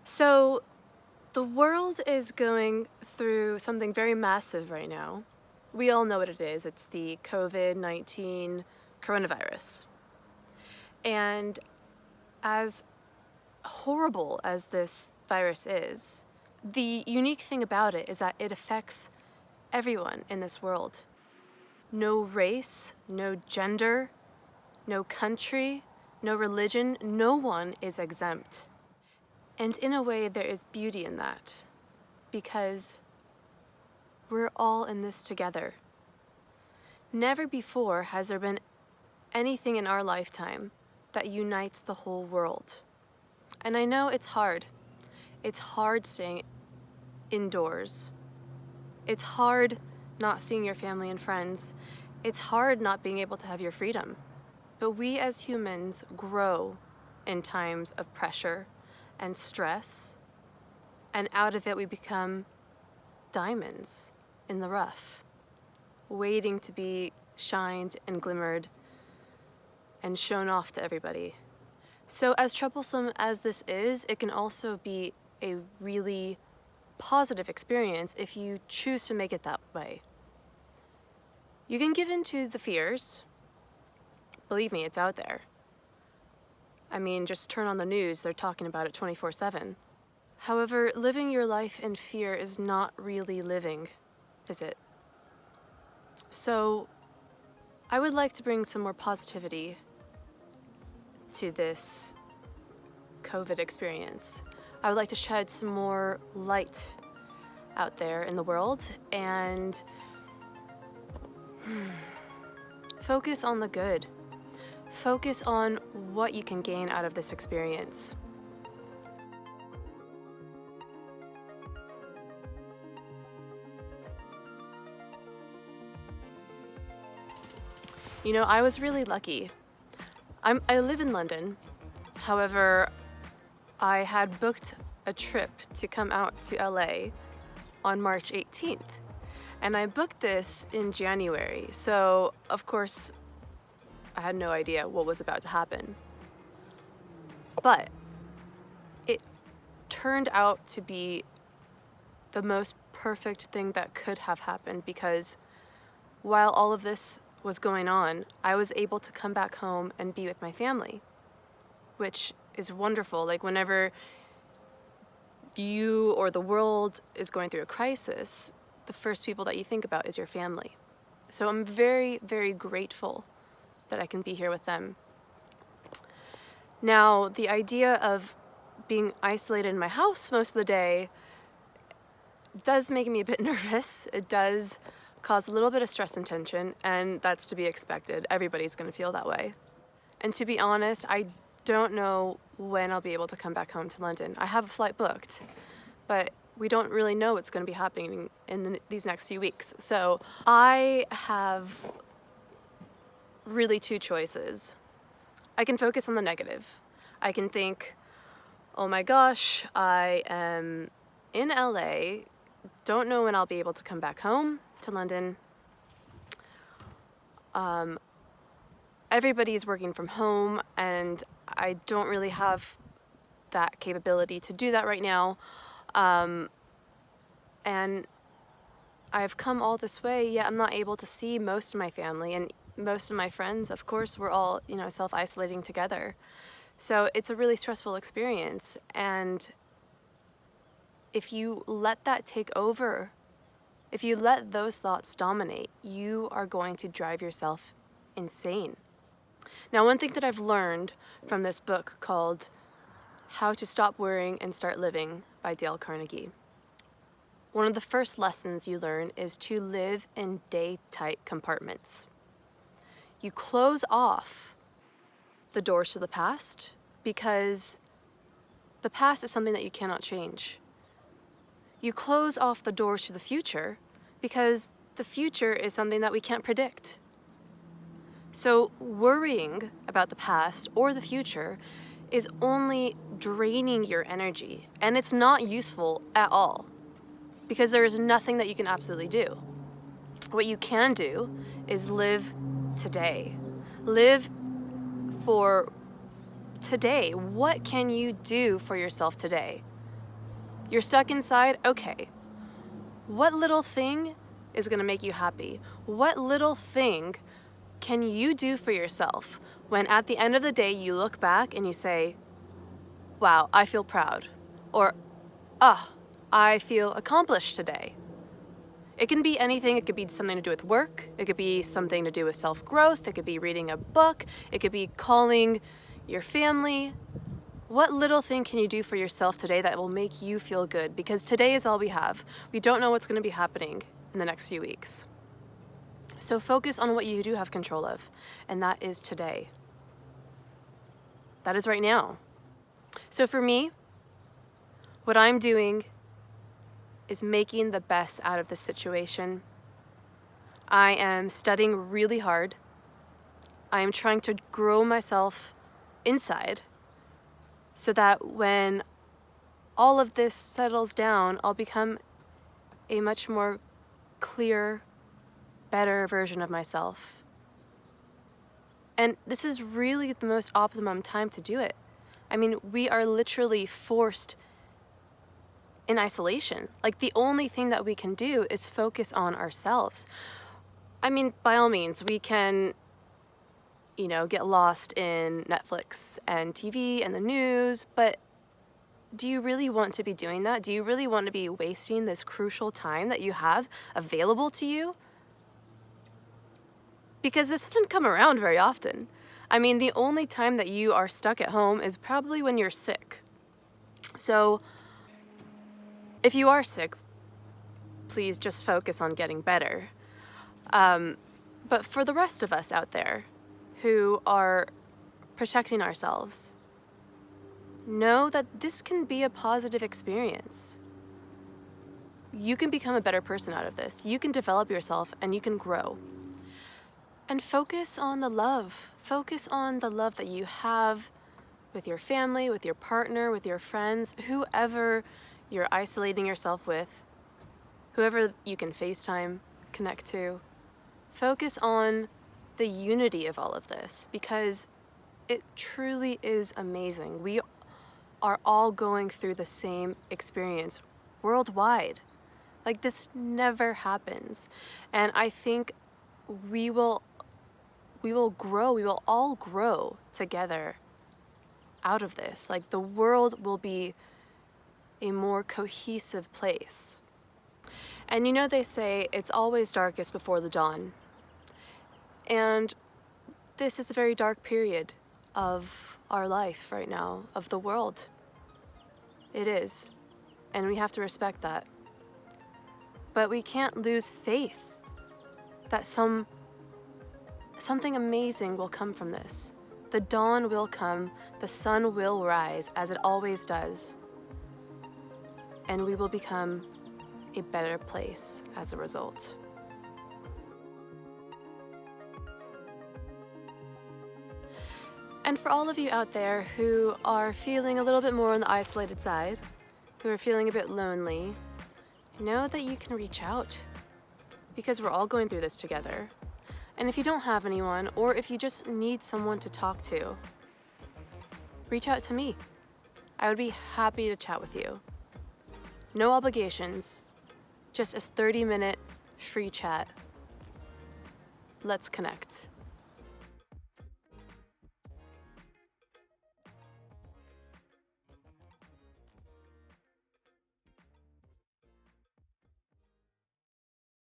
So the world is going through something very massive right now. We all know what it is. It's the COVID-19 coronavirus. And as horrible as this virus is, the unique thing about it is that it affects everyone in this world. No race, no gender, no country, no religion, no one is exempt. And in a way, there is beauty in that, because we're all in this together. Never before has there been anything in our lifetime that unites the whole world. And I know it's hard. It's hard staying indoors. It's hard not seeing your family and friends. It's hard not being able to have your freedom. But we as humans grow in times of pressure and stress, and out of it we become diamonds in the rough, waiting to be shined and glimmered and shown off to everybody. So as troublesome as this is, it can also be a really positive experience if you choose to make it that way. You can give in to the fears. Believe me, it's out there. I mean, just turn on the news, they're talking about it 24/7. However, living your life in fear is not really living, is it? So, I would like to bring some more positivity to this COVID experience. I would like to shed some more light out there in the world and focus on the good. Focus on what you can gain out of this experience. You know, I was really lucky. I live in London. However, I had booked a trip to come out to LA on March 18th. And I booked this in January. So, of course, I had no idea what was about to happen. But it turned out to be the most perfect thing that could have happened, because while all of this was going on, I was able to come back home and be with my family, which is wonderful. Like, whenever you or the world is going through a crisis, the first people that you think about is your family. So I'm very, very grateful that I can be here with them. Now, the idea of being isolated in my house most of the day does make me a bit nervous. It does cause a little bit of stress and tension, and that's to be expected. Everybody's going to feel that way. And to be honest, I don't know when I'll be able to come back home to London. I have a flight booked, but we don't really know what's going to be happening in these next few weeks. So I have really two choices. I can focus on the negative. I can think, oh my gosh, I am in LA, don't know when I'll be able to come back home to London. Everybody's working from home, and I don't really have that capability to do that right now. And I've come all this way, yet I'm not able to see most of my family, and most of my friends, of course, we're all, self-isolating together. So it's a really stressful experience. And if you let that take over, if you let those thoughts dominate, you are going to drive yourself insane. Now, one thing that I've learned from this book called How to Stop Worrying and Start Living by Dale Carnegie. One of the first lessons you learn is to live in day-tight compartments. You close off the doors to the past, because the past is something that you cannot change. You close off the doors to the future because the future is something that we can't predict. So worrying about the past or the future is only draining your energy, and it's not useful at all, because there is nothing that you can absolutely do. What you can do is live today. Live for today. What can you do for yourself today? You're stuck inside? Okay. What little thing is going to make you happy? What little thing can you do for yourself when at the end of the day you look back and you say, wow, I feel proud, or, I feel accomplished today? It can be anything. It could be something to do with work. It could be something to do with self-growth. It could be reading a book. It could be calling your family. What little thing can you do for yourself today that will make you feel good? Because today is all we have. We don't know what's going to be happening in the next few weeks. So focus on what you do have control of, and that is today. That is right now. So for me, what I'm doing is making the best out of the situation. I am studying really hard. I am trying to grow myself inside so that when all of this settles down, I'll become a much more clear, better version of myself. And this is really the most optimum time to do it. I mean, we are literally forced in isolation. Like, the only thing that we can do is focus on ourselves. I mean, by all means, we can, get lost in Netflix and TV and the news, but do you really want to be doing that? Do you really want to be wasting this crucial time that you have available to you? Because this doesn't come around very often. I mean, the only time that you are stuck at home is probably when you're sick. So if you are sick, please just focus on getting better. But for the rest of us out there who are protecting ourselves, know that this can be a positive experience. You can become a better person out of this. You can develop yourself and you can grow. And focus on the love. Focus on the love that you have with your family, with your partner, with your friends, whoever you're isolating yourself with, whoever you can FaceTime, connect to. Focus on the unity of all of this, because it truly is amazing. We are all going through the same experience worldwide. Like, this never happens. And I think we will grow, we will all grow together out of this. Like, the world will be a more cohesive place. And they say it's always darkest before the dawn. And this is a very dark period of our life right now, of the world. It is. And we have to respect that. But we can't lose faith that something amazing will come from this. The dawn will come, the sun will rise, as it always does. And we will become a better place as a result. And for all of you out there who are feeling a little bit more on the isolated side, who are feeling a bit lonely, know that you can reach out, because we're all going through this together. And if you don't have anyone, or if you just need someone to talk to, reach out to me. I would be happy to chat with you. No obligations, just a 30-minute free chat. Let's connect.